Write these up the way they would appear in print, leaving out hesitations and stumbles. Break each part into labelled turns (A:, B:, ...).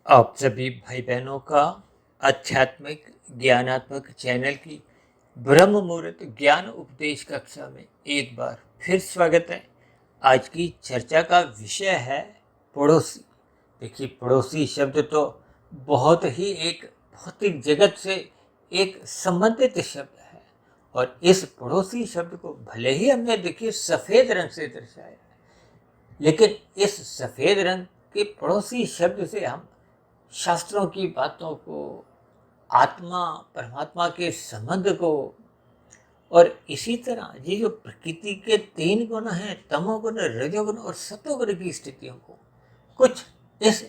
A: आप सभी भाई बहनों का आध्यात्मिक ज्ञानात्मक चैनल की ब्रह्म मुहूर्त ज्ञान उपदेश कक्षा में एक बार फिर स्वागत है। आज की चर्चा का विषय है पड़ोसी। देखिए, पड़ोसी शब्द तो बहुत ही एक भौतिक जगत से एक संबंधित शब्द है और इस पड़ोसी शब्द को भले ही हमने देखिए सफ़ेद रंग से दर्शाया है, लेकिन इस सफ़ेद रंग के पड़ोसी शब्द से हम शास्त्रों की बातों को, आत्मा परमात्मा के संबंध को और इसी तरह ये जो प्रकृति के तीन गुण हैं, तमोगुण, रजोगुण और सतोगुण की स्थितियों को कुछ इस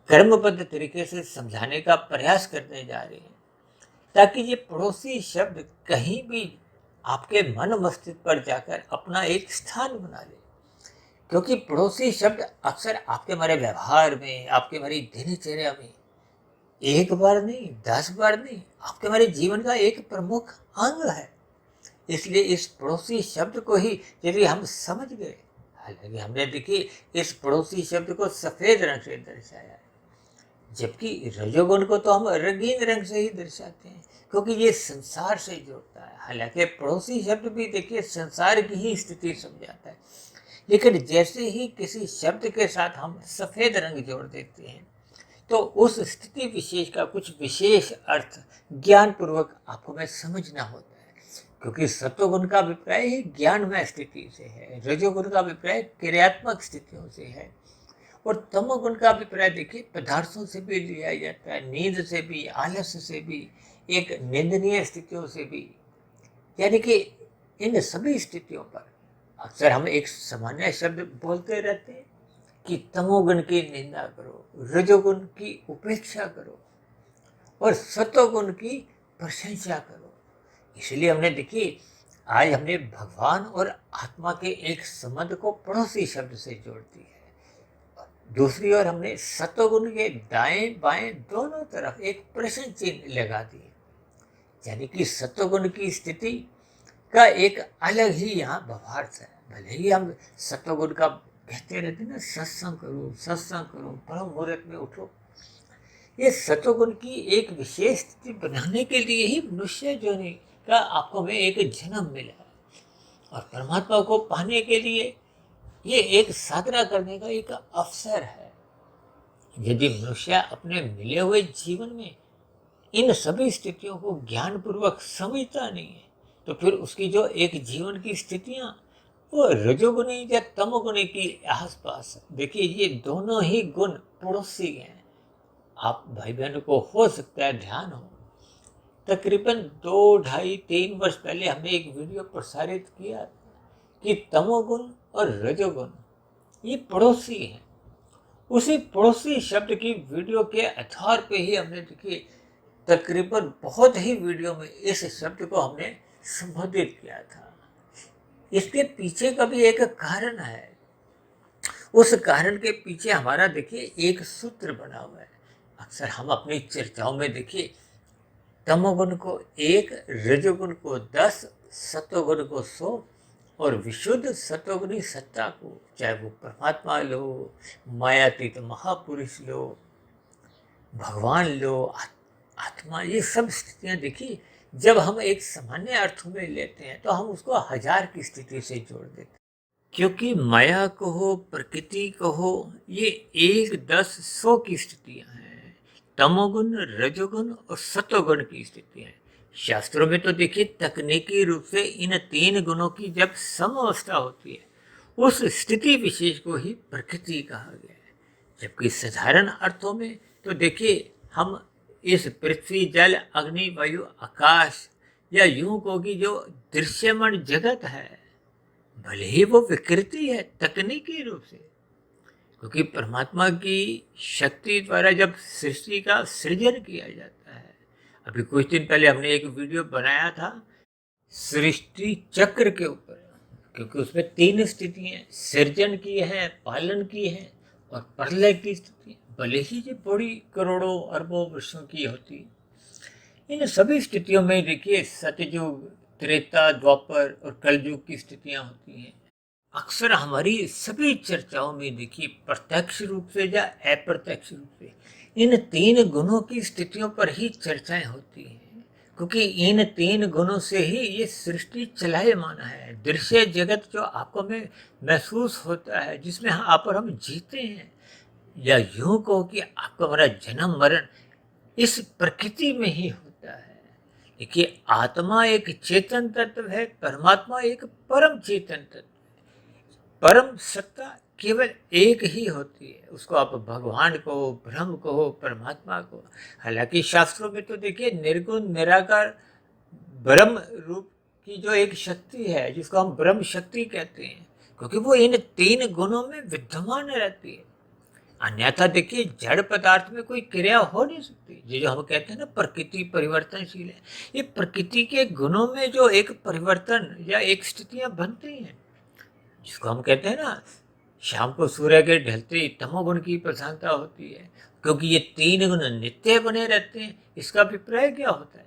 A: कर्मबद्ध तरीके से समझाने का प्रयास करने जा रहे हैं, ताकि ये पड़ोसी शब्द कहीं भी आपके मन मस्तिष्क पर जाकर अपना एक स्थान बना ले। क्योंकि पड़ोसी शब्द अक्सर आपके हमारे व्यवहार में, आपके हमारी दिनचर्या में एक बार नहीं, 10 बार नहीं, आपके हमारे जीवन का एक प्रमुख अंग है। इसलिए इस पड़ोसी शब्द को ही यदि हम समझ गए, हालांकि हमने देखिए इस पड़ोसी शब्द को सफेद रंग से दर्शाया है, जबकि रजोगुण को तो हम रंगीन रंग से ही दर्शाते हैं, क्योंकि ये संसार से जोड़ता है। हालांकि पड़ोसी शब्द भी देखिए संसार की ही स्थिति समझाता है, लेकिन जैसे ही किसी शब्द के साथ हम सफ़ेद रंग जोड़ देते हैं, तो उस स्थिति विशेष का कुछ विशेष अर्थ ज्ञान पूर्वक आपको में समझना होता है। क्योंकि सत्वगुण का अभिप्राय ही ज्ञानमय स्थिति से है, रजोगुण का अभिप्राय क्रियात्मक स्थितियों से है और तमोगुण का अभिप्राय देखिए पदार्थों से भी लिया जाता है, नींद से भी, आलस्य से भी, एक निंदनीय स्थितियों से भी। यानी कि इन सभी स्थितियों पर अक्सर हम एक सामान्य शब्द बोलते रहते हैं कि तमोगुण की निंदा करो, रजोगुण की उपेक्षा करो और सतोगुण की प्रशंसा करो। इसलिए हमने देखिए आज हमने भगवान और आत्मा के एक संबंध को पड़ोसी शब्द से जोड़ दी है। दूसरी ओर हमने सतोगुण के दाएं बाएं दोनों तरफ एक प्रश्न चिन्ह लगा दिए, यानी कि सतोगुण की स्थिति का एक अलग ही यहाँ भावार्थ है। भले ही हम सत्वगुण का कहते रहते ना, सत्संग करो, ब्रह्म मुहूर्त में उठो, ये सत्वगुण की एक विशेष स्थिति बनाने के लिए ही मनुष्य जोनि का आपको में एक जन्म मिला है और परमात्मा को पाने के लिए ये एक साधना करने का एक अवसर है। यदि मनुष्य अपने मिले हुए जीवन में इन सभी स्थितियों को ज्ञान पूर्वक समझता नहीं है, तो फिर उसकी जो एक जीवन की स्थितियां वो रजोगुणी या तमोगुणी की आसपास, देखिए ये दोनों ही गुण पड़ोसी हैं। आप भाई बहनों को हो सकता है ध्यान हो, तकरीबन 2, 2.5, 3 वर्ष पहले हमने एक वीडियो प्रसारित किया कि तमोगुण और रजोगुण ये पड़ोसी हैं। उसी पड़ोसी शब्द की वीडियो के आधार पे ही हमने देखिए तकरीबन बहुत ही वीडियो में इस शब्द को हमने संबोधित किया था। इसके पीछे का भी एक कारण है। उस कारण के पीछे हमारा देखिए एक सूत्र बना हुआ है। अक्सर हम अपनी चर्चाओं में देखिए तमोगुण को 1, रजोगुण को 10, सतोगुण को 100 और विशुद्ध सतोगुणी सत्ता को, चाहे वो परमात्मा लो, मायातीत महापुरुष लो, भगवान लो, आत्मा, ये सब स्थितियां देखिए जब हम एक सामान्य अर्थों में लेते हैं तो हम उसको हजार की स्थिति से जोड़ देते हैं। क्योंकि माया कहो, प्रकृति कहो, ये 1, 10, 100 की स्थितियां हैं। तमोगुण, रजोगुण और सतोगुण की स्थितियां हैं। शास्त्रों में तो देखिए तकनीकी रूप से इन 3 गुणों की जब सम अवस्था होती है, उस स्थिति विशेष को ही प्रकृति कहा गया है। जबकि साधारण अर्थों में तो देखिए हम इस पृथ्वी, जल, अग्नि, वायु, आकाश या यूं को कि जो दृश्यमान जगत है, भले ही वो विकृति है तकनीकी रूप से, क्योंकि परमात्मा की शक्ति द्वारा जब सृष्टि का सृजन किया जाता है। अभी कुछ दिन पहले हमने एक वीडियो बनाया था सृष्टि चक्र के ऊपर, क्योंकि उसमें 3 स्थितियां सृजन की है, पालन की है और प्रलय की स्थिति। भले ही ये बड़ी करोड़ों अरबों वर्षों की होती, इन सभी स्थितियों में देखिए सतयुग, त्रेता, द्वापर और कलयुग की स्थितियां होती हैं। अक्सर हमारी सभी चर्चाओं में देखिए प्रत्यक्ष रूप से या अप्रत्यक्ष रूप से इन तीन गुणों की स्थितियों पर ही चर्चाएं होती हैं, क्योंकि इन तीन गुणों से ही ये सृष्टि चलायमान है। दृश्य जगत जो आपको में महसूस होता है, जिसमें आप और हम जीते हैं, या यूं कहो कि आपका हमारा जन्म मरण इस प्रकृति में ही होता है। देखिए, आत्मा एक चेतन तत्व है, परमात्मा एक परम चेतन तत्व। परम सत्ता केवल एक ही होती है, उसको आप भगवान कहो, ब्रह्म कहो, परमात्मा को। हालांकि शास्त्रों में तो देखिए निर्गुण निराकार ब्रह्म रूप की जो एक शक्ति है, जिसको हम ब्रह्म शक्ति कहते हैं, क्योंकि वो इन तीन गुणों में विद्यमान रहती है। अन्यथा देखिए जड़ पदार्थ में कोई क्रिया हो नहीं सकती। ये जो हम कहते हैं ना प्रकृति परिवर्तनशील है, ये प्रकृति के गुणों में जो एक परिवर्तन या एक स्थितियां बनती हैं, जिसको हम कहते हैं ना शाम को सूर्य के ढलते ही तमोगुण की प्रधानता होती है, क्योंकि ये तीन गुण नित्य बने रहते हैं। इसका अभिप्राय क्या होता है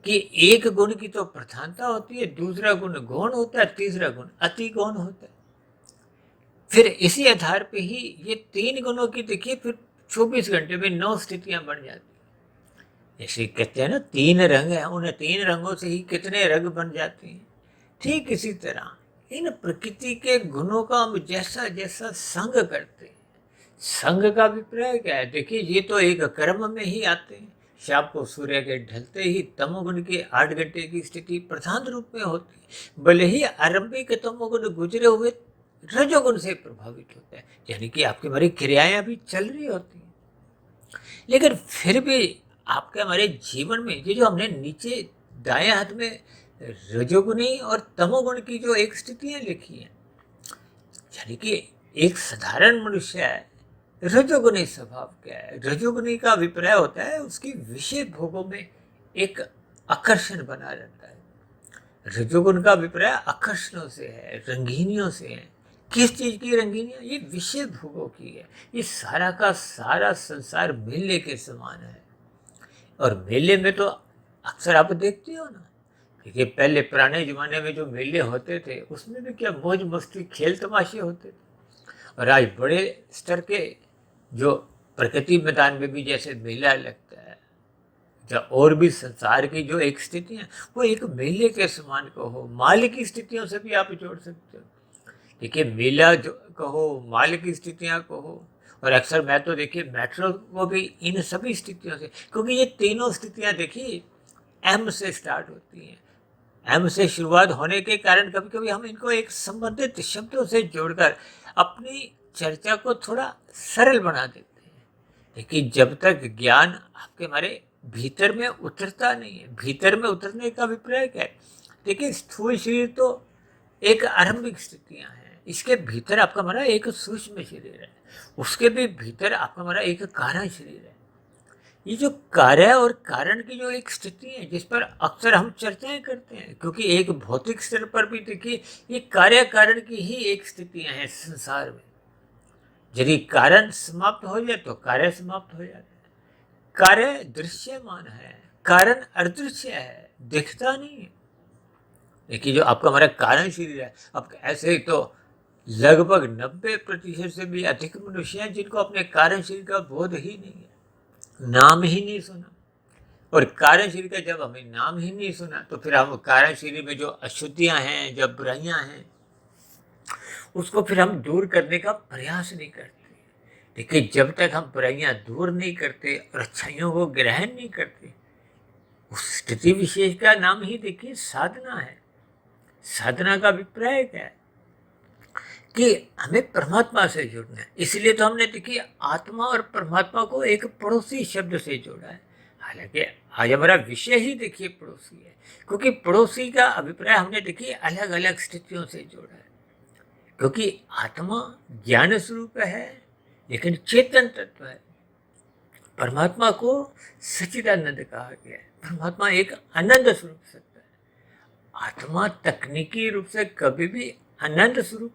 A: कि एक गुण की तो प्रधानता होती है, दूसरा गुण गौण होता है, तीसरा गुण अति गौण होता है। फिर इसी आधार पे ही ये तीन गुणों की देखिए फिर 24 घंटे में 9 स्थितियां बन जाती हैं। जैसे कहते हैं ना तीन रंग हैं, उन तीन रंगों से ही कितने रंग बन जाते हैं। ठीक इसी तरह इन प्रकृति के गुणों का हम जैसा जैसा संग करते हैं, संग का अभिप्राय क्या है? देखिए ये तो एक कर्म में ही आते हैं। शाम को सूर्य के ढलते ही तमोगुण के 8 घंटे की स्थिति प्रधान रूप में होती है, भले ही आरंभिक तमोगुण गुजरे हुए रजोगुण से प्रभावित होता है, यानी कि आपकी हमारी क्रियाएं अभी चल रही होती हैं। लेकिन फिर भी आपके हमारे जीवन में ये जो हमने नीचे दाएं हाथ में रजोगुणी और तमोगुण की जो एक स्थितियां लिखी हैं, यानी कि एक साधारण मनुष्य है, रजोगुणी स्वभाव क्या है? रजोगुणी का अभिप्राय होता है उसकी विषय भोगों में एक आकर्षण बना रहता है। रजोगुण का अभिप्राय आकर्षणों से है, रंगीनियों से है। किस चीज की रंगीनियां? ये विषय भोगों की है। ये सारा का सारा संसार मेले के समान है। और मेले में तो अक्सर आप देखते हो ना, देखिए पहले पुराने जमाने में जो मेले होते थे उसमें भी क्या मौज मस्ती खेल तमाशे होते थे। और आज बड़े स्तर के जो प्रकृति मैदान में भी जैसे मेला लगता है, या और भी संसार की जो एक स्थिति है वो एक मेले के समान कहो, माल की स्थितियों से भी आप जोड़ सकते हो। देखिए मेला जो कहो, माल की स्थितियां कहो, और अक्सर मैं तो देखिए मेट्रो को भी इन सभी स्थितियों से, क्योंकि ये तीनों स्थितियां देखिए एम से स्टार्ट होती हैं। एम से शुरुआत होने के कारण कभी कभी हम इनको एक संबंधित शब्दों से जोड़कर अपनी चर्चा को थोड़ा सरल बना देते हैं। लेकिन जब तक ज्ञान आपके हमारे भीतर में उतरता नहीं है, भीतर में उतरने का अभिप्राय क्या है? देखिए स्थूल शरीर तो एक आरंभिक स्थितियां हैं, इसके भीतर आपका हमारा एक सूक्ष्म शरीर है, उसके भी भीतर आपका हमारा एक कारण शरीर है। ये जो कार्य और कारण की जो एक स्थिति है जिस पर अक्सर हम चर्चाएं करते हैं, क्योंकि एक भौतिक स्तर पर भी देखिए ये कार्य कारण की ही एक स्थितियां हैं संसार में। यदि कारण समाप्त हो जाए तो कार्य समाप्त हो जाता है। कार्य दृश्यमान है, कारण अदृश्य है, दिखता नहीं है। देखिए जो आपका हमारा कारण शरीर है, अब ऐसे ही तो लगभग 90% से भी अधिक मनुष्य हैं जिनको अपने कारण शरीर का बोध ही नहीं है, नाम ही नहीं सुना। और कारण शरीर का जब हमें नाम ही नहीं सुना तो फिर हम कारण शरीर में जो अशुद्धियां हैं, जो बुराइयां हैं, उसको फिर हम दूर करने का प्रयास नहीं करते। देखिए जब तक हम बुराइयां दूर नहीं करते और अच्छाइयों को ग्रहण नहीं करते, उस स्थिति विशेष का नाम ही देखिए साधना है। साधना का अभिप्राय क्या है? कि हमें परमात्मा से जुड़ना है। इसलिए तो हमने देखिए आत्मा और परमात्मा को एक पड़ोसी शब्द से जोड़ा है। हालांकि आज हमारा विषय ही देखिए पड़ोसी है, क्योंकि पड़ोसी का अभिप्राय हमने देखिए अलग अलग स्थितियों से जोड़ा है। क्योंकि आत्मा ज्ञान स्वरूप है लेकिन चेतन तत्व है। परमात्मा को सच्चिदानंद कहा गया है। परमात्मा एक आनंद स्वरूप सत्ता है। आत्मा तकनीकी रूप से कभी भी आनंद स्वरूप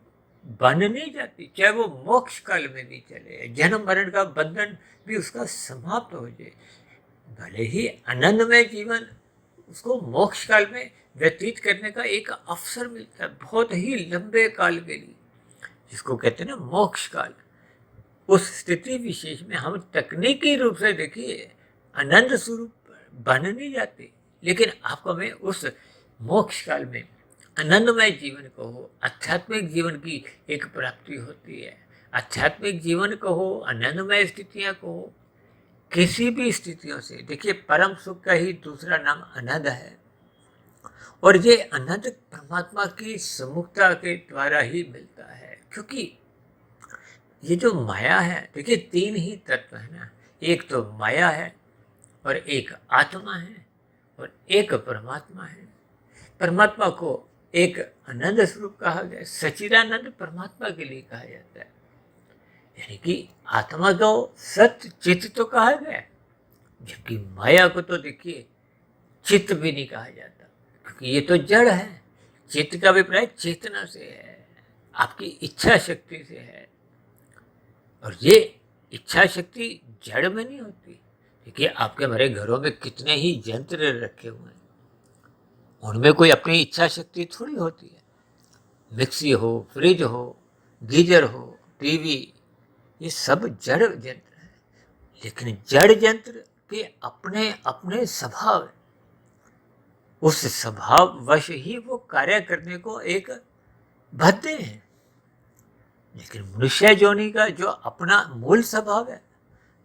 A: बन नहीं जाती, चाहे वो मोक्ष काल में भी चले, जन्म मरण का बंधन भी उसका समाप्त हो जाए, भले ही आनंदमय जीवन उसको मोक्ष काल में व्यतीत करने का एक अवसर मिलता है बहुत ही लंबे काल के लिए, जिसको कहते हैं ना मोक्ष काल। उस स्थिति विशेष में हम तकनीकी रूप से देखिए आनंद स्वरूप बन नहीं जाते, लेकिन आपको हमें उस मोक्ष काल में आनंदमय जीवन को हो, आध्यात्मिक जीवन की एक प्राप्ति होती है। आध्यात्मिक जीवन को हो, आनंदमय स्थितियां को हो, किसी भी स्थितियों से देखिए परम सुख का ही दूसरा नाम आनंद है। और ये आनंद परमात्मा की सम्मुखता के द्वारा ही मिलता है, क्योंकि ये जो माया है देखिए तीन ही तत्व है ना, एक तो माया है और एक आत्मा है और एक परमात्मा है। परमात्मा को एक आनंद स्वरूप कहा गया, सच्चिदानंद परमात्मा के लिए कहा जाता है। यानी कि आत्मा को सत्य चित्त तो कहा गया, जबकि माया को तो देखिए चित्त भी नहीं कहा जाता, क्योंकि ये तो जड़ है। चित्त का अभिप्राय चेतना से है, आपकी इच्छा शक्ति से है, और ये इच्छा शक्ति जड़ में नहीं होती। देखिए आपके हमारे घरों में कितने ही यंत्र रखे हुए हैं, उनमें कोई अपनी इच्छा शक्ति थोड़ी होती है। मिक्सी हो, फ्रिज हो, गीजर हो, टीवी, ये सब जड़ यंत्र है, लेकिन जड़ यंत्र के अपने अपने स्वभाव है। उस स्वभाव वश ही वो कार्य करने को एक बद्ध हैं। लेकिन मनुष्य योनि का जो अपना मूल स्वभाव है,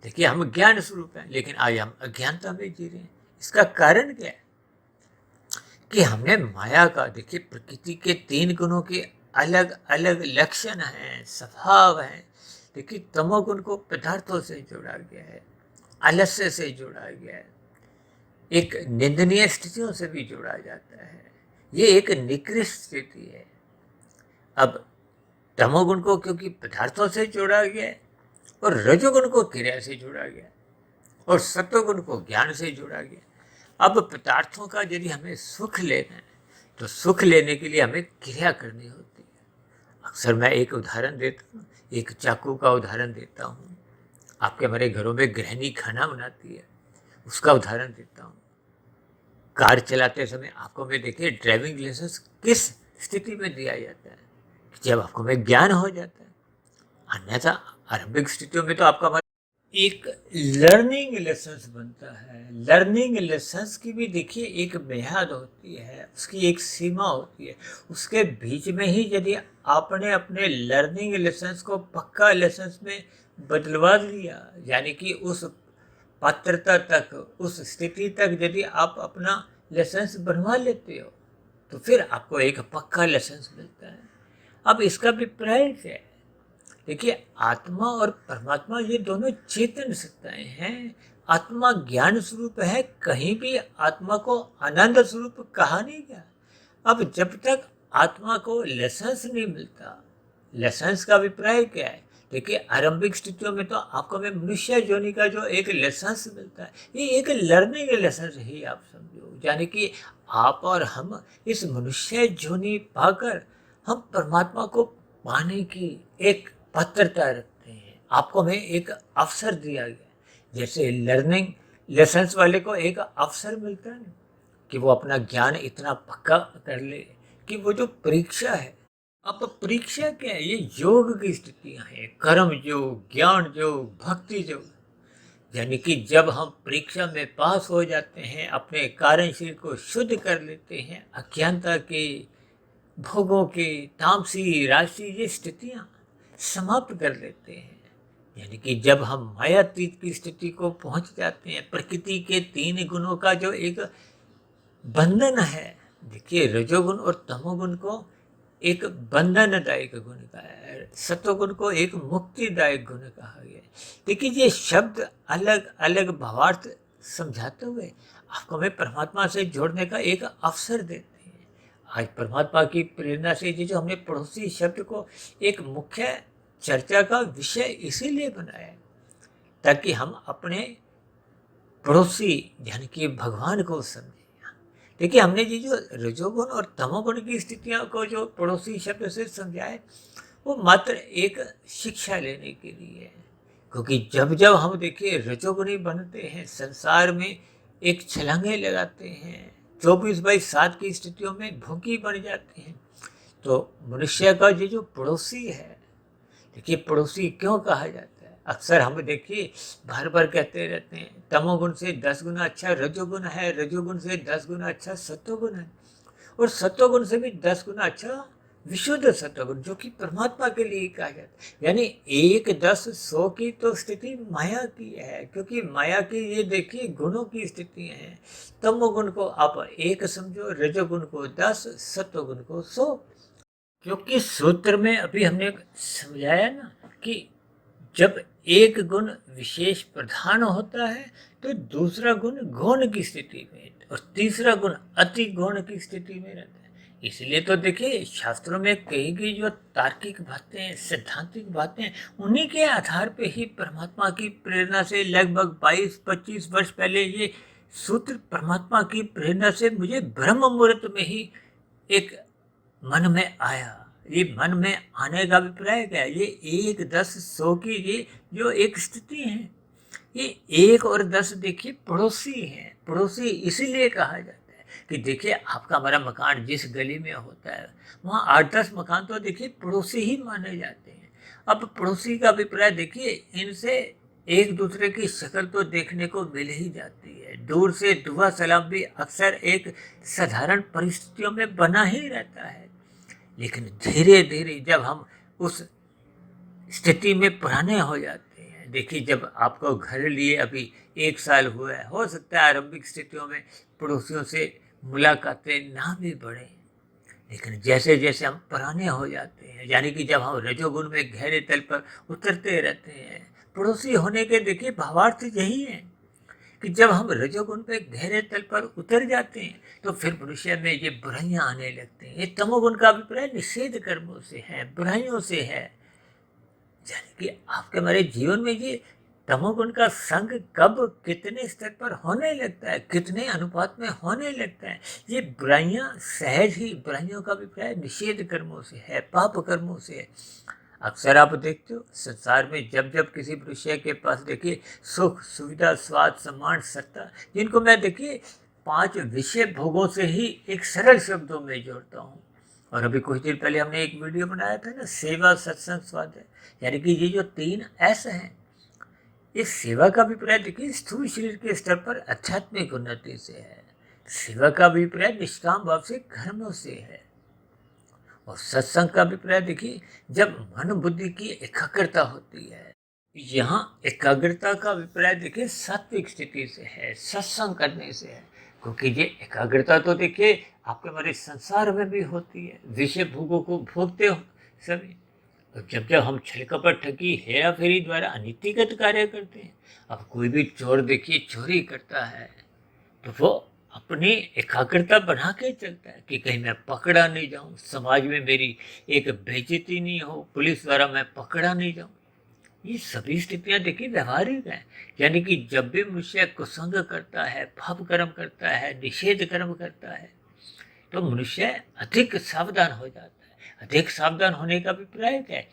A: देखिए हम ज्ञान स्वरूप हैं, लेकिन आज हम अज्ञानता में जी रहे हैं। इसका कारण क्या है कि हमने माया का, देखिए प्रकृति के तीन गुणों के अलग अलग लक्षण हैं, स्वभाव हैं। देखिए तमोगुण को पदार्थों से जोड़ा गया है, आलस्य से जोड़ा गया है, एक निंदनीय स्थितियों से भी जोड़ा जाता है। ये एक निकृष्ट स्थिति है। अब तमोगुण को क्योंकि पदार्थों से जोड़ा गया है, और रजोगुण को क्रिया से जोड़ा गया, और सत्वगुण को ज्ञान से जोड़ा गया। अब पदार्थों का यदि हमें सुख लेना है, तो सुख लेने के लिए हमें क्रिया करनी होती है। अक्सर मैं एक उदाहरण देता हूँ, एक चाकू का उदाहरण देता हूँ। आपके हमारे घरों में गृहिणी खाना बनाती है, उसका उदाहरण देता हूँ। कार चलाते समय आपको मैं देखिए ड्राइविंग लाइसेंस किस स्थिति में दिया जाता है, जब आपको में ज्ञान हो जाता है। अन्यथा आरंभिक स्थितियों में तो आपका एक लर्निंग लेसन्स बनता है। लर्निंग लेसन्स की भी देखिए एक मियाद होती है, उसकी एक सीमा होती है। उसके बीच में ही यदि आपने अपने लर्निंग लेसन्स को पक्का लेसन्स में बदलवा लिया, यानी कि उस पात्रता तक, उस स्थिति तक यदि आप अपना लाइसेंस बनवा लेते हो, तो फिर आपको एक पक्का लाइसेंस मिलता है। अब इसका अभिप्राय क्या है? देखिए आत्मा और परमात्मा ये दोनों चेतन सत्ताएं हैं। आत्मा ज्ञान स्वरूप है, कहीं भी आत्मा को आनंद स्वरूप कहा नहीं गया। अब जब तक आत्मा को लाइसेंस नहीं मिलता, लाइसेंस का अभिप्राय क्या है? देखिए आरंभिक स्थितियों में तो आपको में मनुष्य योनि का जो एक लाइसेंस मिलता है, ये एक लर्निंग लाइसेंस ही आप समझो। यानी कि आप और हम इस मनुष्य योनि पाकर हम परमात्मा को पाने की एक पात्रता रखते हैं। आपको में एक अवसर दिया गया, जैसे लर्निंग लाइसेंस वाले को एक अवसर मिलता है कि वो अपना ज्ञान इतना पक्का कर ले कि वो जो परीक्षा है, अब परीक्षा क्या है? ये योग की स्थितियां हैं, कर्म योग, ज्ञान योग, भक्ति योग। यानी कि जब हम परीक्षा में पास हो जाते हैं, अपने कारण शरीर को शुद्ध कर लेते हैं, अज्ञानता के, भोगों के, तामसी राशि ये स्थितियां समाप्त कर लेते हैं, यानी कि जब हम मायातीत की स्थिति को पहुंच जाते हैं, प्रकृति के तीन गुणों का जो एक बंधन है, देखिए रजोगुण और तमोगुण को एक बंधनदायक गुण कहा है, सत्वगुण को एक मुक्तिदायक गुण कहा गया है। देखिए ये शब्द अलग अलग भावार्थ समझाते हुए आपको हमें परमात्मा से जोड़ने का एक अवसर देते हैं। आज परमात्मा की प्रेरणा से ये जो हमने पड़ोसी शब्द को एक मुख्य चर्चा का विषय इसीलिए बनाया ताकि हम अपने पड़ोसी यानी कि भगवान को समझें। देखिए हमने ये जो रजोगुण और तमोगुण की स्थितियों को जो पड़ोसी शब्द से समझाए, वो मात्र एक शिक्षा लेने के लिए है। क्योंकि जब जब हम देखिए रजोगुणी बनते हैं, संसार में एक छलांगे लगाते हैं, 24/7 की स्थितियों में भूखी पड़ जाती हैं। तो मनुष्य का ये जो पड़ोसी है, देखिए पड़ोसी क्यों कहा जाता है? अक्सर हम देखिए बार बार कहते रहते हैं तमोगुण से 10 गुना अच्छा रजोगुण है, रजोगुण से 10 गुना अच्छा सत्वगुण है, और सत्वगुण से भी 10 गुना अच्छा विशुद्ध सत्वगुण, जो कि परमात्मा के लिए कहा जाता है। यानी 1, 10, 100 की तो स्थिति माया की है, क्योंकि माया की ये देखिए गुणों की स्थिति है। तमोगुण को आप 1 समझो, रजोगुण को 10, सत्वगुण को 100। क्योंकि सूत्र में अभी हमने समझाया ना कि जब एक गुण विशेष प्रधान होता है तो दूसरा गुण गौण की स्थिति में और तीसरा गुण अति गौण की स्थिति में रहता है। इसलिए तो देखिए शास्त्रों में कही गई जो तार्किक बातें, सैद्धांतिक बातें, उन्हीं के आधार पे ही परमात्मा की प्रेरणा से लगभग 22-25 वर्ष पहले ये सूत्र परमात्मा की प्रेरणा से मुझे ब्रह्म मुहूर्त में ही एक मन में आया। ये मन में आने का अभिप्राय क्या है? ये 1, 10, 100 की ये जो एक स्थिति है, ये 1 और 10 देखिए पड़ोसी हैं। पड़ोसी इसीलिए कहा जाता है कि देखिए आपका हमारा मकान जिस गली में होता है वहाँ 8-10 मकान तो देखिए पड़ोसी ही माने जाते हैं। अब पड़ोसी का अभिप्राय देखिए इनसे एक दूसरे की शक्ल तो देखने को मिल ही जाती है, दूर से दुआ सलाम भी अक्सर एक साधारण परिस्थितियों में बना ही रहता है। लेकिन धीरे धीरे जब हम उस स्थिति में पुराने हो जाते हैं, देखिए जब आपको घर लिए अभी 1 साल हुआ है, हो सकता है आरंभिक स्थितियों में पड़ोसियों से मुलाकातें ना भी बढ़े, लेकिन जैसे जैसे हम पुराने हो जाते हैं, यानी कि जब हम रजोगुण में गहरे तल पर उतरते रहते हैं, पड़ोसी होने के देखिए भावार्थ यही है कि जब हम रजोगुण पे गहरे तल पर उतर जाते हैं तो फिर मनुष्य में ये बुराइयां आने लगती हैं। ये तमोगुण का अभिप्राय निषेध कर्मों से है, बुराइयों से है। यानी कि आपके हमारे जीवन में ये तमोगुण का संग कब कितने स्तर पर होने लगता है, कितने अनुपात में होने लगता है, ये बुराइयां सहज ही, बुराइयों का अभिप्राय निषेध कर्मों से है, पाप कर्मों से है। अक्सर आप देखते हो संसार में जब जब किसी मनुष्य के पास देखिए सुख, सुविधा, स्वाद, सम्मान, सत्ता, जिनको मैं देखिए 5 विषय भोगों से ही एक सरल शब्दों में जोड़ता हूँ। और अभी कुछ दिन पहले हमने एक वीडियो बनाया था ना, सेवा, सत्संग, स्वाध्याय, यानी कि ये जो 3 एस हैं, इस सेवा का अभिप्राय देखिए स्थूल शरीर के स्तर पर आध्यात्मिक उन्नति से है। सेवा का अभिप्राय निष्काम भाव से कर्मों से है। और सत्संग का अभिप्राय देखिए जब मन बुद्धि की एकाग्रता होती है। यहाँ एकाग्रता का अभिप्राय देखिए सात्विक स्थिति से है, सत्संग करने से है, क्योंकि ये एकाग्रता तो देखिए आपके हमारे संसार में भी होती है, विषय भोगों को भोगते हो सभी। और जब जब हम छल कपट, ठगी, हेरा फेरी द्वारा अनीतिगत कार्य करते हैं, अब कोई भी चोर देखिए चोरी करता है तो वो अपनी एकाग्रता बना के चलता है कि कहीं मैं पकड़ा नहीं जाऊं, समाज में मेरी एक बेइज्जती नहीं हो, पुलिस द्वारा मैं पकड़ा नहीं जाऊं। ये सभी स्थितियां देखिए व्यवहारिक हैं। यानी कि जब भी मनुष्य कुसंग करता है, पाप कर्म करता है, निषेध कर्म करता है, तो मनुष्य अधिक सावधान हो जाता है। अधिक सावधान होने का अभिप्राय क्या है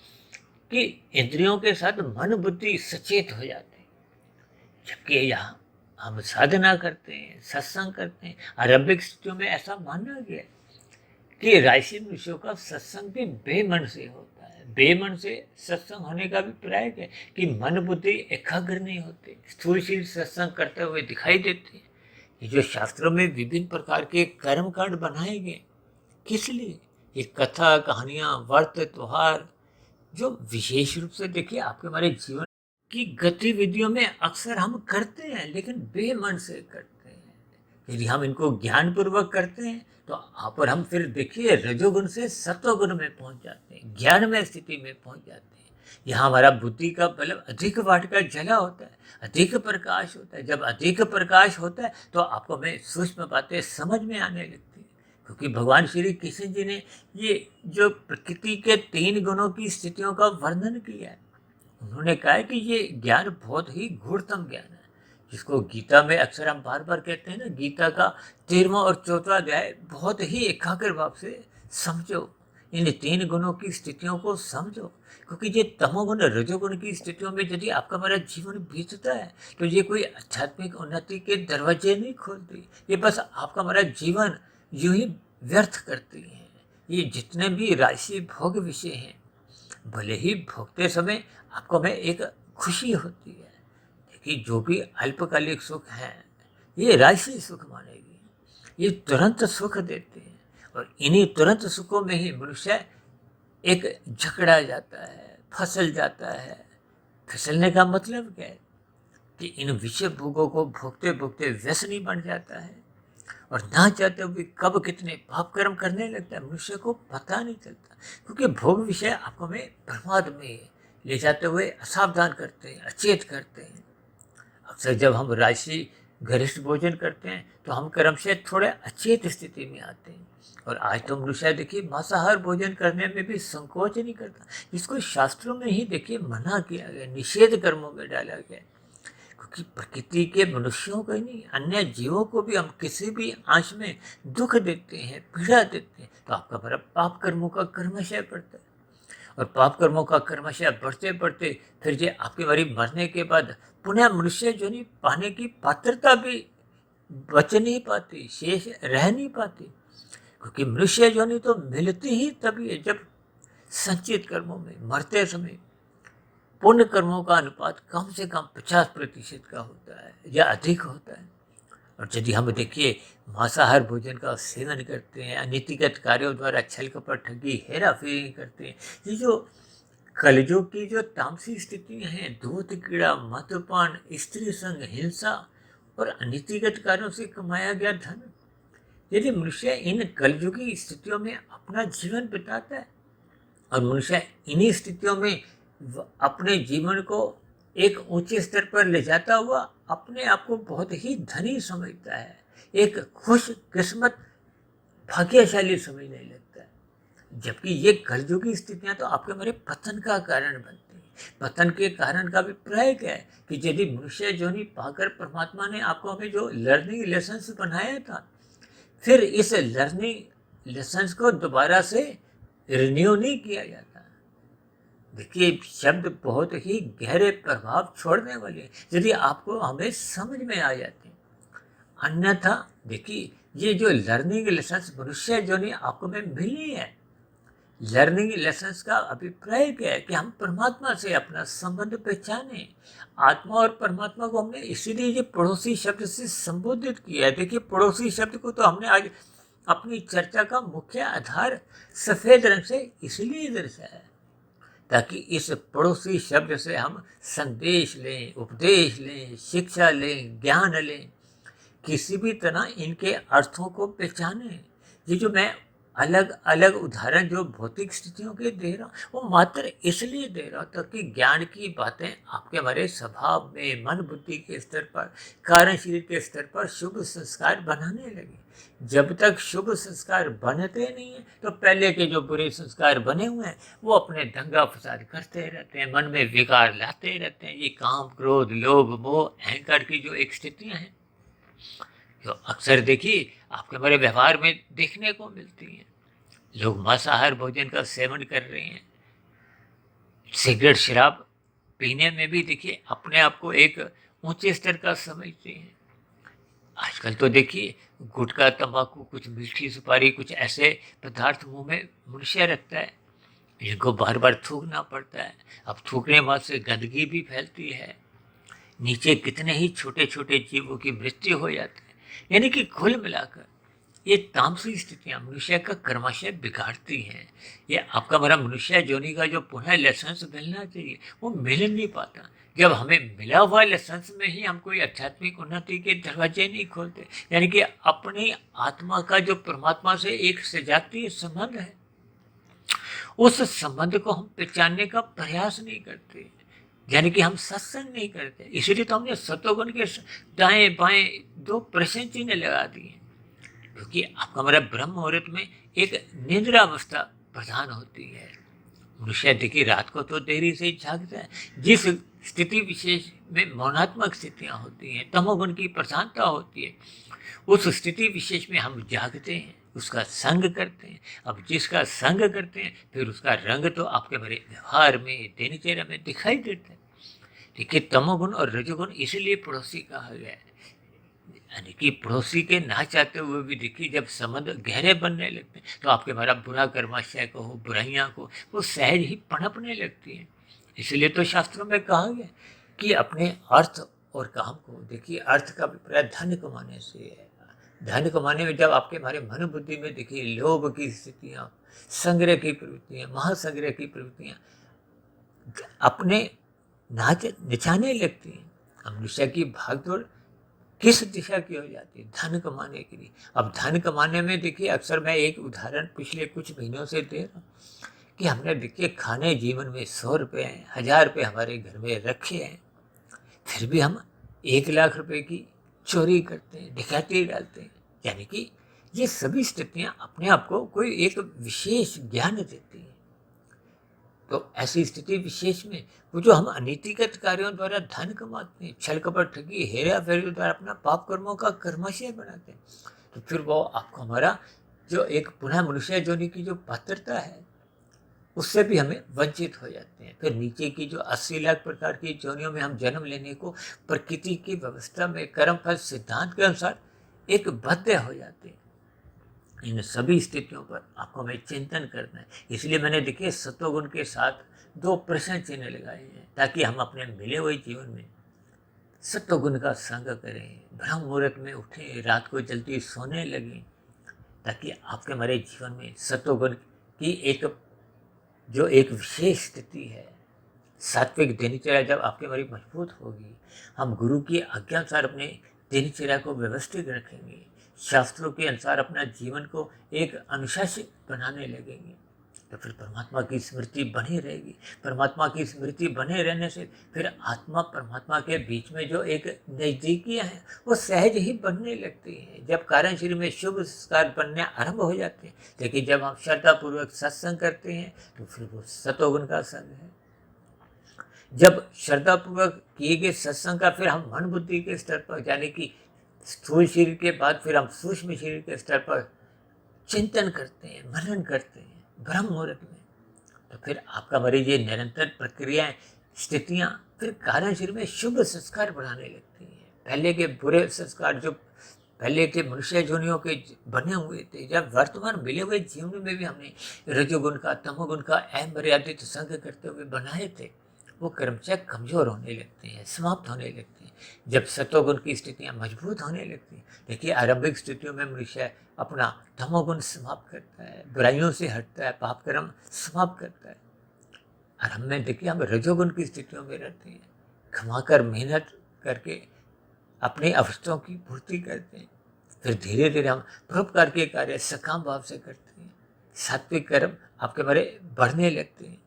A: कि इंद्रियों के साथ मन बुद्धि सचेत हो जाते हैं। जबकि यहाँ हम साधना करते हैं, सत्संग करते हैं, आरंभिक स्थितियों में ऐसा माना गया कि राशि मनुष्यों का सत्संग भी बेमन से होता है। बेमन से सत्संग होने का अभिप्राय है कि मन बुद्धि एकाग्र नहीं होते, स्थूलशील सत्संग करते हुए दिखाई देते हैं। ये जो शास्त्रों में विभिन्न प्रकार के कर्म कांड बनाए गए, किस लिए? ये कथा, कहानियाँ, व्रत, त्योहार जो विशेष रूप से देखिए आपके हमारे जीवन की गतिविधियों में अक्सर हम करते हैं, लेकिन बेमन से करते हैं। यदि हम इनको ज्ञानपूर्वक करते हैं तो आप और हम फिर देखिए रजोगुण से सत्वगुण में पहुंच जाते हैं, ज्ञानमय स्थिति में पहुंच जाते हैं। यहाँ हमारा बुद्धि का बल अधिक वाटिका जला होता है, अधिक प्रकाश होता है। जब अधिक प्रकाश होता है तो आपको हमें सूक्ष्म बातें समझ में आने लगती है, क्योंकि भगवान श्री कृष्ण जी ने ये जो प्रकृति के 3 गुणों की स्थितियों का वर्णन किया है, उन्होंने कहा है कि ये ज्ञान बहुत ही गूढ़तम ज्ञान है, जिसको गीता में अक्सर हम बार बार कहते हैं ना, गीता का 13वां और 14वां अध्याय बहुत ही एकाग्र भाव से समझो, इन 3 गुणों की स्थितियों को समझो, क्योंकि ये तमोगुण रजोगुण की स्थितियों में यदि आपका हमारा जीवन बीतता है तो ये कोई आध्यात्मिक उन्नति के दरवाजे नहीं खोलती, ये बस आपका हमारा जीवन यूं ही व्यर्थ करती है। ये जितने भी राशि भोग विषय हैं, भले ही भोगते समय आपको में एक खुशी होती है, देखिए जो भी अल्पकालिक सुख है ये राशि सुख मानेगी, ये तुरंत सुख देते हैं और इन्हीं तुरंत सुखों में ही मनुष्य एक जकड़ा जाता है, फसल जाता है। फिसलने का मतलब क्या है कि इन विषय भोगों को भोगते भोगते व्यसनी बन जाता है और ना चाहते हुए कब कितने पाप कर्म करने लगता है मनुष्य को पता नहीं चलता, क्योंकि भोग विषय आपको में प्रमाद में ले जाते हुए असावधान करते हैं, अचेत करते हैं। अक्सर जब हम राशि गरिष्ठ भोजन करते हैं तो हम कर्म से थोड़े अचेत स्थिति में आते हैं और आज तो मनुष्य देखिए मांसाहार भोजन करने में भी संकोच नहीं करता, जिसको शास्त्रों में ही देखिए मना किया गया, निषेध कर्मों में डाला गया, क्योंकि प्रकृति के मनुष्यों को ही नहीं अन्य जीवों को भी हम किसी भी अंश में दुख देते हैं, पीड़ा देते हैं तो आपका हमारा पाप कर्मों का कर्मशय बढ़ता है और पाप कर्मों का कर्मशय बढ़ते बढ़ते फिर ये आपकी बारी मरने के बाद पुनः मनुष्य जो नहीं पाने की पात्रता भी बच नहीं पाती, शेष रह नहीं पाती, क्योंकि मनुष्य जो नहीं तो मिलती ही तभी है जब संचित कर्मों में मरते समय पुण्य कर्मों का अनुपात कम से कम 50% का होता है या अधिक होता है। और यदि हम देखिए मांसाहार भोजन का सेवन करते हैं, अनीतिगत कार्यों द्वारा छल कपट ठगी हेरा फेरी करते हैं, ये जो कलयुग की जो तामसी स्थितियाँ हैं, दूध कीड़ा, मद्यपान, स्त्री संग, हिंसा और अनीतिगत कार्यों से कमाया गया धन, यदि मनुष्य इन कलयुगी स्थितियों में अपना जीवन बिताता है और मनुष्य इन्हीं स्थितियों में अपने जीवन को एक ऊंचे स्तर पर ले जाता हुआ अपने आप को बहुत ही धनी समझता है, एक खुश किस्मत भाग्यशाली समझने लगता है, जबकि ये कलयुगी स्थितियां तो आपके हमारे पतन का कारण बनती हैं। पतन के कारण का अभिप्राय क्या है कि यदि मनुष्य जो नहीं पाकर परमात्मा ने आपको हमें जो लर्निंग लेसन्स बनाया था, फिर इस लर्निंग लेसन्स को दोबारा से रिन्यू नहीं किया जाता। देखिए शब्द बहुत ही गहरे प्रभाव छोड़ने वाले हैं यदि आपको हमें समझ में आ जाते हैं, अन्यथा देखिए ये जो लर्निंग लेसन्स मनुष्य जो नहीं आपको में मिली है, लर्निंग लेसन्स का अभिप्राय क्या है कि हम परमात्मा से अपना संबंध पहचाने। आत्मा और परमात्मा को हमने इसीलिए ये पड़ोसी शब्द से संबोधित किया है। देखिए पड़ोसी शब्द को तो हमने आज अपनी चर्चा का मुख्य आधार सफेद रंग से इसलिए दर्शाया है ताकि इस पड़ोसी शब्द से हम संदेश लें, उपदेश लें, शिक्षा लें, ज्ञान लें, किसी भी तरह इनके अर्थों को पहचाने। ये जो मैं अलग अलग उदाहरण जो भौतिक स्थितियों के दे रहा हूँ वो मात्र इसलिए दे रहा हूँ ताकि ज्ञान की बातें आपके हमारे स्वभाव में, मन बुद्धि के स्तर पर, कार्यशील के स्तर पर शुभ संस्कार बनाने लगे। जब तक शुभ संस्कार बनते नहीं हैं तो पहले के जो बुरे संस्कार बने हुए हैं वो अपने दंगा फसाद करते रहते हैं, मन में विकार लाते रहते हैं। ये काम, क्रोध, लोभ, मोह, अहंकार की जो एक स्थितियाँ हैं जो अक्सर देखिए आपके हमारे व्यवहार में देखने को मिलती हैं। लोग मांसाहार भोजन का सेवन कर रहे हैं, सिगरेट शराब पीने में भी देखिए अपने आप को एक ऊंचे स्तर का समझते हैं। आजकल तो देखिए गुटखा, तंबाकू, कुछ मीठी सुपारी, कुछ ऐसे पदार्थ मुंह में मनुष्य रखता है, इनको बार बार थूकना पड़ता है। अब थूकने बाद से गंदगी भी फैलती है, नीचे कितने ही छोटे छोटे जीवों की मृत्यु हो जाती है। यानी कि कुल मिलाकर ये तामसी स्थितियाँ मनुष्य का कर्माशय बिगाड़ती हैं। ये आपका हमारा मनुष्य जोनी का जो पुनः लाइसेंस मिलना चाहिए वो मिल नहीं पाता। जब हमें मिला हुआ लाइसेंस में ही हम कोई आध्यात्मिक उन्नति के दरवाजे नहीं खोलते, यानी कि अपनी आत्मा का जो परमात्मा से एक सजातीय संबंध है उस संबंध को हम पहचानने का प्रयास नहीं करते, यानी कि हम सत्संग नहीं करते। इसलिए तो हमने सतोगुण के दाएं बाएं 2 प्रश्न चिन्ह लगा दिए, क्योंकि आपका हमारा ब्रह्म मुहूर्त में एक निद्रा अवस्था प्रधान होती है। मनुष्य देखिए रात को तो देरी से जागता है, जिस स्थिति विशेष में मौनात्मक स्थितियाँ होती हैं, तमोगुण की प्रधानता होती है, उस स्थिति विशेष में हम जागते हैं उसका संग करते हैं। अब जिसका संग करते हैं फिर उसका रंग तो आपके हमारे व्यवहार में, दिनचर्या में दिखाई देता है। देखिए, तमोगुण और रजोगुण इसलिए पड़ोसी कहा गया है, यानी कि पड़ोसी के ना चाहते हुए भी देखिए जब संबंध गहरे बनने लगते हैं तो आपके हमारा बुरा कर्माशय को, बुराइयां को, वो सहज ही पनपने लगती हैं। इसलिए तो शास्त्रों में कहा गया कि अपने अर्थ और काम को देखिए, अर्थ का अभिप्राय धन कमाने से है। धन कमाने में जब आपके हमारे मन बुद्धि में देखिए लोभ की स्थितियाँ, संग्रह की प्रवृत्तियाँ, महासंग्रह की प्रवृत्तियाँ अपने नाच नचाने लगती हैं। अब मनुष्य की भागदौड़ किस दिशा की हो जाती है? धन कमाने के लिए। अब धन कमाने में देखिए अक्सर मैं एक उदाहरण पिछले कुछ महीनों से दे रहा हूँ कि हमने देखिए खाने जीवन में 100 रुपये हैं, 1000 रुपये हमारे घर में रखे हैं, फिर भी हम 1 लाख रुपए की चोरी करते हैं, डकैती डालते हैं। यानी कि ये सभी स्थितियाँ अपने आप को कोई एक विशेष ज्ञान देती हैं। तो ऐसी स्थिति विशेष में वो जो हम अनीतिगत कार्यों द्वारा धन कमाते हैं, छल कपट ठगी हेरा फेरी द्वारा अपना पाप कर्मों का कर्माशय बनाते हैं, तो फिर वो आपको हमारा जो एक पुनः मनुष्य जोनि की जो पात्रता है उससे भी हमें वंचित हो जाते हैं। फिर नीचे की जो 80 लाख प्रकार की जोनियों में हम जन्म लेने को प्रकृति की व्यवस्था में कर्मफल सिद्धांत के अनुसार एक बद्ध हो जाते हैं। इन सभी स्थितियों पर आपको हमें चिंतन करना है। इसलिए मैंने देखिए सत्वगुण के साथ 2 प्रश्न चिन्ह लगाए हैं ताकि हम अपने मिले हुए जीवन में सत्वगुण का संग करें, ब्रह्म मुहूर्त में उठें, रात को जल्दी सोने लगें, ताकि आपके हमारे जीवन में सत्वगुण की एक विशेष स्थिति है, सात्विक दिनचर्या जब आपके हमारी मजबूत होगी, हम गुरु की आज्ञानुसार अपने दिनचर्या को व्यवस्थित रखेंगे, शास्त्रों के अनुसार अपना जीवन को एक अनुशासित बनाने लगेंगे, तो फिर परमात्मा की स्मृति बनी रहेगी। परमात्मा की स्मृति बने रहने से फिर आत्मा परमात्मा के बीच में जो एक नज़दीकियाँ हैं वो सहज ही बनने लगती हैं। जब कारण शरीर में शुभ संस्कार बनने आरंभ हो जाते हैं, लेकिन जब हम श्रद्धापूर्वक सत्संग करते हैं तो फिर वो सतोगुण का संग है। जब श्रद्धापूर्वक किए गए सत्संग का फिर हम मन बुद्धि के स्तर पर, यानी कि स्थूल शरीर के बाद फिर हम सूक्ष्म शरीर के स्तर पर चिंतन करते हैं, मनन करते हैं ब्रह्म मुहूर्त में, तो फिर आपका मरीज ये निरंतर प्रक्रियाएं, स्थितियां फिर कारण शरीर में शुभ संस्कार बढ़ाने लगती हैं। पहले के बुरे संस्कार जो पहले के मनुष्य जोनियों के बने हुए थे, जब वर्तमान मिले हुए जीवन में भी हमने रजोगुण का, तमोगुण का अमर्यादित संग करते हुए बनाए थे, वो क्रमशः कमजोर होने लगते हैं, समाप्त होने लगते हैं। जब सतोगुण की स्थितियां मजबूत होने लगती हैं, देखिए आरंभिक स्थितियों में मनुष्य अपना तमोगुण समाप्त करता है, बुराइयों से हटता है, पाप कर्म समाप्त करता है। और हम में देखिए हम रजोगुण की स्थितियों में रहते हैं, खमाकर मेहनत करके अपनी अवस्थाओं की पूर्ति करते हैं। फिर धीरे धीरे हम परोपकार के कार्य सकाम भाव से करते हैं, सात्विक कर्म आपके बारे बढ़ने लगते हैं।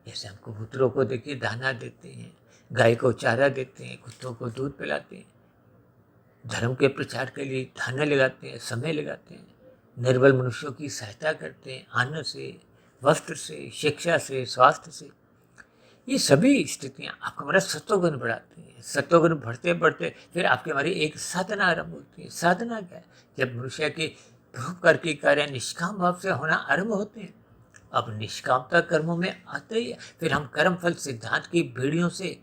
A: जैसे हम कबूतरों को देखिए दाना देते हैं, गाय को चारा देते हैं, कुत्तों को दूध पिलाते हैं, धर्म के प्रचार के लिए थाने लगाते हैं, समय लगाते हैं, निर्बल मनुष्यों की सहायता करते हैं, अन्न से, वस्त्र से, शिक्षा से, स्वास्थ्य से। ये सभी स्थितियाँ आपका हमारा सत्वगुण बढ़ाती हैं। सत्वगुण बढ़ते बढ़ते फिर आपकी हमारी एक साधना आरंभ होती है। साधना क्या है? जब मनुष्य के परोपकार के कार्य निष्काम भाव से होना आरंभ होते हैं, अब निष्कामता कर्मों में आते ही फिर हम कर्म फल सिद्धांत की बेड़ियों से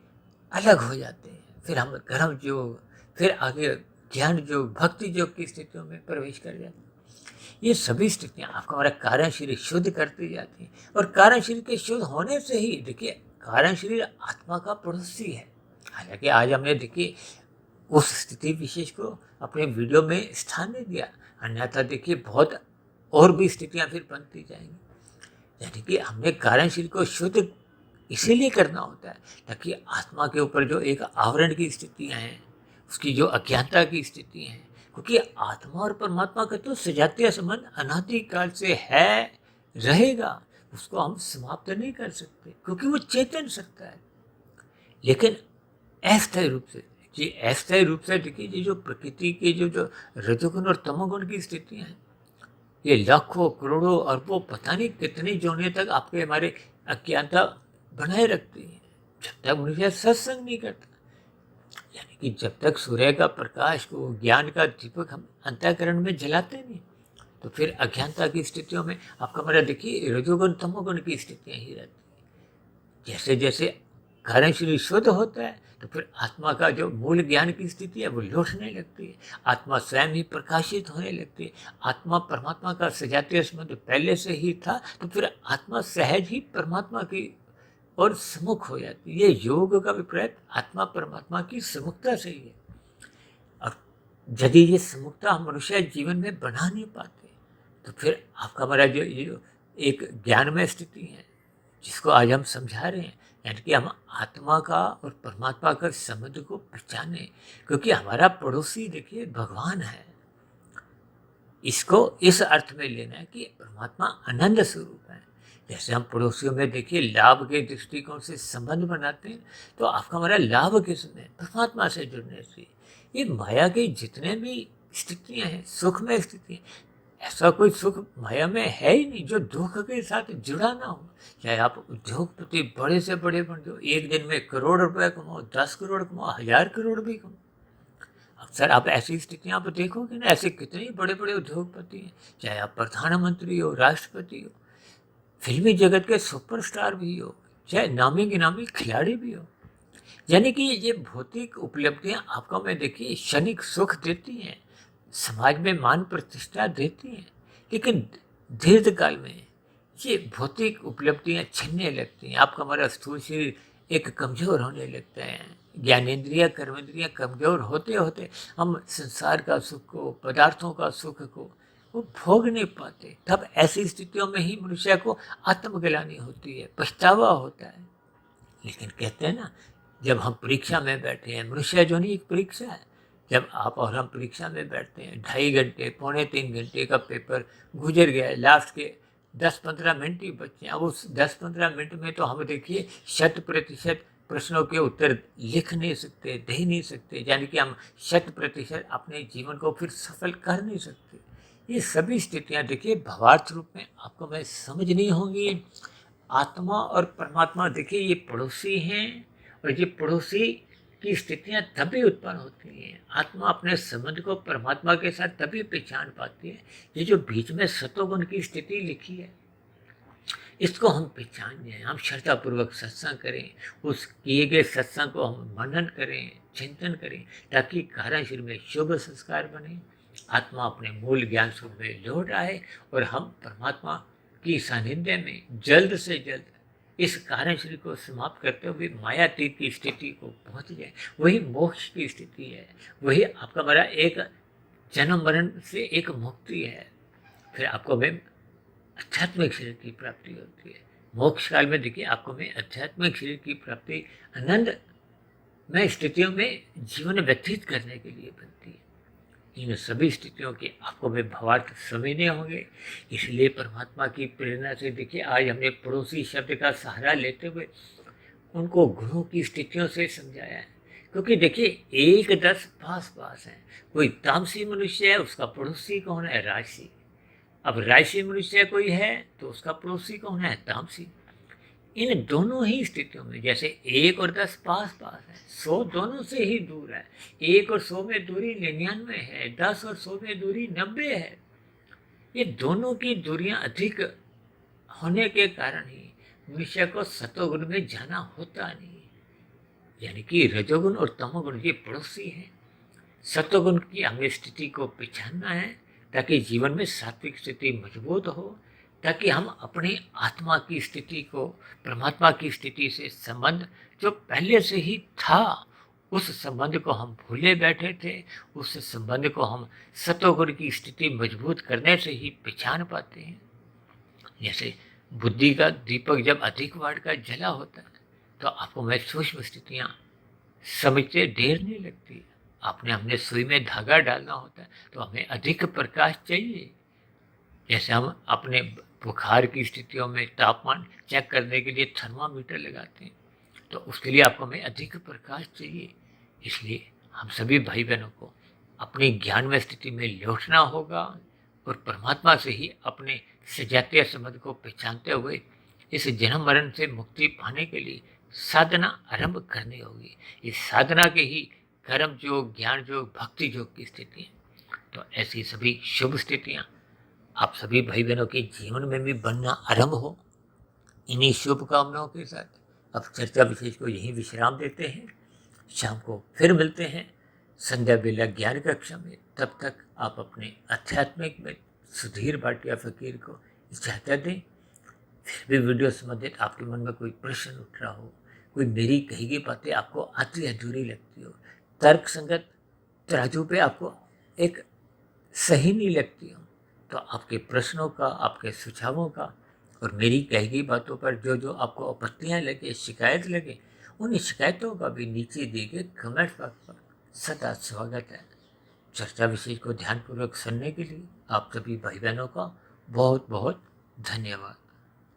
A: अलग हो जाते हैं। फिर हम कर्म योग, फिर आगे ज्ञान योग, भक्ति योग की स्थितियों में प्रवेश कर जाते हैं। ये सभी स्थितियाँ आपका हमारा कारण शरीर शुद्ध करती जाती हैं, और कारण शरीर के शुद्ध होने से ही देखिए कारण शरीर आत्मा का पड़ोसी है। हालांकि आज हमने देखिए उस स्थिति विशेष को अपने वीडियो में स्थान नहीं दिया, अन्यथा देखिए बहुत और भी स्थितियाँ फिर बनती जाएंगी। यानी कि हमने कारण शरीर को शुद्ध इसीलिए करना होता है ताकि आत्मा के ऊपर जो एक आवरण की स्थितियाँ हैं, उसकी जो अज्ञानता की स्थिति हैं, क्योंकि आत्मा और परमात्मा का तो सजातीय संबंध अनादि काल से है, रहेगा, उसको हम समाप्त नहीं कर सकते क्योंकि वो चेतन सत्ता है। लेकिन अस्थायी रूप से, जी अस्थायी रूप से देखिए ये जो प्रकृति के जो रजोगुण और तमोगुण की स्थितियाँ हैं, ये लाखों करोड़ों अरबों पता नहीं कितनी जोनियों तक आपके हमारे अज्ञानता बनाए रखती है जब तक मनुष्य सत्संग नहीं करता। यानी कि जब तक सूर्य का प्रकाश को, ज्ञान का दीपक हम अंतःकरण में जलाते नहीं, तो फिर अज्ञानता की स्थितियों में आपका हमारा देखिए रजोगुण तमोगुण की स्थितियाँ ही रहती हैं। जैसे जैसे कारण शरीर शुद्ध होता है तो फिर आत्मा का जो मूल ज्ञान की स्थिति है वो लौटने लगती है, आत्मा स्वयं ही प्रकाशित होने लगती है। आत्मा परमात्मा का सजातीय संबंध पहले से ही था तो फिर आत्मा सहज ही परमात्मा की और सम्मुख हो जाती है। ये योग का विपरीत आत्मा परमात्मा की सम्मुखता से ही है। और यदि ये सम्मुखता हम मनुष्य जीवन में बना नहीं पाते तो फिर आपका हमारा जो ये जो एक ज्ञानमय स्थिति है जिसको आज हम समझा रहे हैं, यानी कि हम आत्मा का और परमात्मा का संबंध को पहचाने, क्योंकि हमारा पड़ोसी देखिए भगवान है। इसको इस अर्थ में लेना है कि परमात्मा आनंद स्वरूप है। जैसे हम पड़ोसियों में देखिए लाभ के दृष्टिकोण से संबंध बनाते हैं तो आपका हमारा लाभ किसमें, परमात्मा से जुड़ने से। ये माया की जितने भी स्थितियां हैं सुखमय स्थिति, ऐसा कोई सुख माया में है ही नहीं जो दुख के साथ जुड़ा ना हो। चाहे आप उद्योगपति बड़े से बड़े बन जाओ, एक दिन में करोड़ रुपए कमाओ, 10 करोड़ कमाओ, 1000 करोड़ भी कमाओ, अक्सर आप ऐसी स्थितियां आप देखोगे ना, ऐसे कितने बड़े बड़े उद्योगपति हैं। चाहे आप प्रधानमंत्री हो, राष्ट्रपति हो, फिल्मी जगत के सुपरस्टार भी हो, चाहे नामी गिनामी खिलाड़ी भी हो, यानी कि ये भौतिक उपलब्धियां आपको में देखिए क्षणिक सुख देती हैं, समाज में मान प्रतिष्ठा देती हैं, लेकिन दीर्घ काल में ये भौतिक उपलब्धियां छिनने लगती हैं। आपका हमारा स्थूल शरीर एक कमजोर होने लगता है, ज्ञानेंद्रिय कर्मेंद्रिय कमजोर होते होते हम संसार का सुख को, पदार्थों का सुख को वो भोग नहीं पाते। तब ऐसी स्थितियों में ही मनुष्य को आत्मग्लानि होती है, पछतावा होता है। लेकिन कहते हैं ना, जब हम परीक्षा में बैठे हैं, मनुष्य जो नहीं एक परीक्षा है, जब आप और हम परीक्षा में बैठते हैं, 2.5 घंटे 2.25 घंटे का पेपर गुजर गया है, लास्ट के 10-15 मिनट ही बचे हैं। अब उस 10-15 मिनट में तो हम देखिए 100% प्रश्नों के उत्तर लिख नहीं सकते, दे नहीं सकते, यानी कि हम 100% अपने जीवन को फिर सफल कर नहीं सकते। ये सभी स्थितियाँ देखिए भावार्थ रूप में आपको मैं समझनी होंगी। आत्मा और परमात्मा देखिए ये पड़ोसी हैं, और ये पड़ोसी की स्थितियां तभी उत्पन्न होती हैं। आत्मा अपने संबंध को परमात्मा के साथ तभी पहचान पाती है। ये जो बीच में सतोगुण की स्थिति लिखी है इसको हम पहचान जाएं, हम श्रद्धापूर्वक सत्संग करें, उस किए गए सत्संग को हम मनन करें, चिंतन करें, ताकि कारण शरीर में शुभ संस्कार बने, आत्मा अपने मूल ज्ञान स्वरूप में लौट आए और हम परमात्मा की सानिध्य में जल्द से जल्द इस कारण शरीर को समाप्त करते हुए मायातीत की स्थिति को पहुंच जाए। वही मोक्ष की स्थिति है, वही आपका हमारा एक जन्म मरण से एक मुक्ति है। फिर आपको में आध्यात्मिक शरीर की प्राप्ति होती है। मोक्ष काल में देखिए आपको में आध्यात्मिक शरीर की प्राप्ति आनंद में स्थितियों में जीवन व्यतीत करने के लिए बनती है। इन सभी स्थितियों के आपको में भावार्थ समझने होंगे। इसलिए परमात्मा की प्रेरणा से देखिए आज हमने पड़ोसी शब्द का सहारा लेते हुए उनको गुणों की स्थितियों से समझाया है। क्योंकि देखिए 1-10 पास पास है, कोई तामसी मनुष्य है उसका पड़ोसी कौन है, राशि। अब राशि मनुष्य कोई है तो उसका पड़ोसी कौन है, तामसी। इन दोनों ही स्थितियों में जैसे 1 और 10 पास पास है, 100 दोनों से ही दूर है। 1 और 100 में दूरी 99 है, 10 और 100 में दूरी 90 है। ये दोनों की दूरियां अधिक होने के कारण ही मनुष्य को सतोगुण में जाना होता नहीं, यानी कि रजोगुण और तमोगुण ये पड़ोसी हैं। सतोगुण की हमें स्थिति को पहचानना है ताकि जीवन में सात्विक स्थिति मजबूत हो, ताकि हम अपनी आत्मा की स्थिति को परमात्मा की स्थिति से संबंध जो पहले से ही था उस संबंध को हम भूले बैठे थे, उस संबंध को हम सतोगुण की स्थिति मजबूत करने से ही पहचान पाते हैं। जैसे बुद्धि का दीपक जब अधिक वाट का जला होता है तो आपको मैं सूक्ष्म स्थितियाँ समझते देर नहीं लगती। आपने हमने सुई में धागा डालना होता है तो हमें अधिक प्रकाश चाहिए। जैसे हम अपने बुखार की स्थितियों में तापमान चेक करने के लिए थर्मामीटर लगाते हैं तो उसके लिए आपको हमें अधिक प्रकाश चाहिए। इसलिए हम सभी भाई बहनों को अपनी ज्ञानमय स्थिति में लौटना होगा और परमात्मा से ही अपने सजातीय संबंध को पहचानते हुए इस जन्म मरण से मुक्ति पाने के लिए साधना आरंभ करनी होगी। इस साधना के ही कर्म योग, ज्ञान योग, भक्ति योग की स्थिति है। तो ऐसी सभी शुभ स्थितियाँ आप सभी भाई बहनों के जीवन में भी बनना आरंभ हो। इन्हीं शुभकामनाओं के साथ अब चर्चा विशेष को यहीं विश्राम देते हैं। शाम को फिर मिलते हैं संध्या बेला ज्ञान कक्षा में। तब तक आप अपने आध्यात्मिक में सुधीर भाटिया फकीर को इजाज़त दें। फिर भी वीडियो संबंधित आपके मन में कोई प्रश्न उठ रहा हो, कोई मेरी कही गई बातें आपको आधी अधूरी लगती हो, तर्क संगत तराजू पे आपको एक सही नहीं लगती हो, तो आपके प्रश्नों का, आपके सुझावों का और मेरी कही गई बातों पर जो जो आपको आपत्तियाँ लगे, शिकायत लगे, उन शिकायतों का भी नीचे दिए गए कमेंट बॉक्स पर सदा स्वागत है। चर्चा विषय को ध्यानपूर्वक सुनने के लिए आप सभी भाई बहनों का बहुत बहुत धन्यवाद।